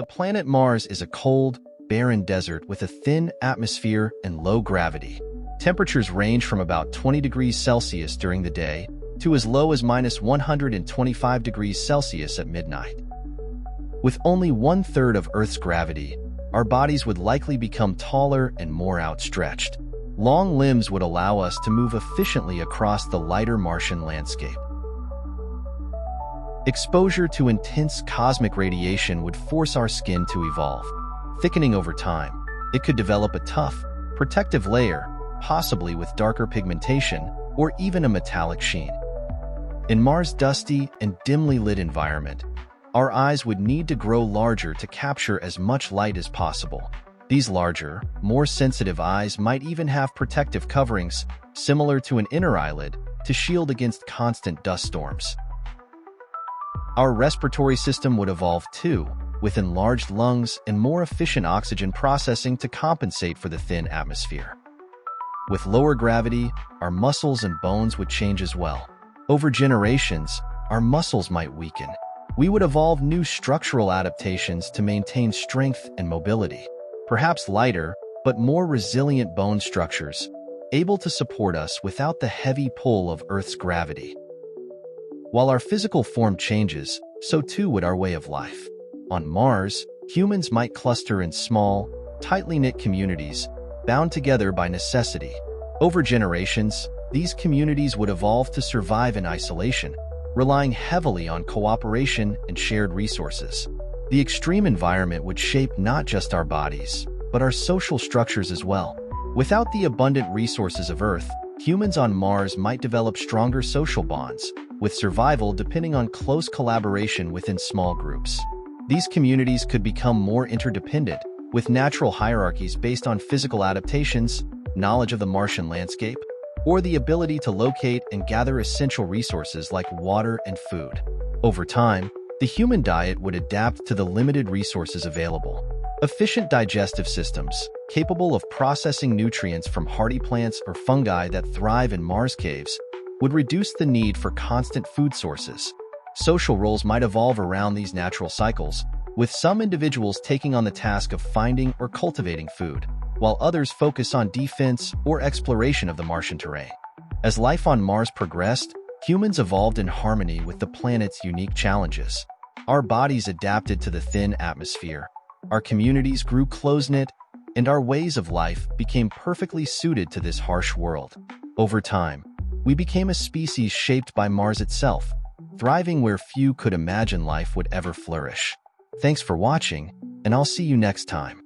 The planet Mars is a cold, barren desert with a thin atmosphere and low gravity. Temperatures range from about 20 degrees Celsius during the day to as low as minus 125 degrees Celsius at midnight. With only one-third of Earth's gravity, our bodies would likely become taller and more outstretched. Long limbs would allow us to move efficiently across the lighter Martian landscape. Exposure to intense cosmic radiation would force our skin to evolve. Thickening over time, it could develop a tough, protective layer, possibly with darker pigmentation or even a metallic sheen. In Mars' dusty and dimly lit environment, our eyes would need to grow larger to capture as much light as possible. These larger, more sensitive eyes might even have protective coverings, similar to an inner eyelid, to shield against constant dust storms. Our respiratory system would evolve too, with enlarged lungs and more efficient oxygen processing to compensate for the thin atmosphere. With lower gravity, our muscles and bones would change as well. Over generations, our muscles might weaken. We would evolve new structural adaptations to maintain strength and mobility. Perhaps lighter, but more resilient bone structures, able to support us without the heavy pull of Earth's gravity. While our physical form changes, so too would our way of life. On Mars, humans might cluster in small, tightly knit communities, bound together by necessity. Over generations, these communities would evolve to survive in isolation, relying heavily on cooperation and shared resources. The extreme environment would shape not just our bodies, but our social structures as well. Without the abundant resources of Earth, humans on Mars might develop stronger social bonds, with survival depending on close collaboration within small groups. These communities could become more interdependent, with natural hierarchies based on physical adaptations, knowledge of the Martian landscape, or the ability to locate and gather essential resources like water and food. Over time, the human diet would adapt to the limited resources available. Efficient digestive systems, capable of processing nutrients from hardy plants or fungi that thrive in Mars caves, would reduce the need for constant food sources. Social roles might evolve around these natural cycles, with some individuals taking on the task of finding or cultivating food, while others focus on defense or exploration of the Martian terrain. As life on Mars progressed, humans evolved in harmony with the planet's unique challenges. Our bodies adapted to the thin atmosphere, our communities grew close-knit, and our ways of life became perfectly suited to this harsh world. Over time, we became a species shaped by Mars itself, thriving where few could imagine life would ever flourish. Thanks for watching, and I'll see you next time.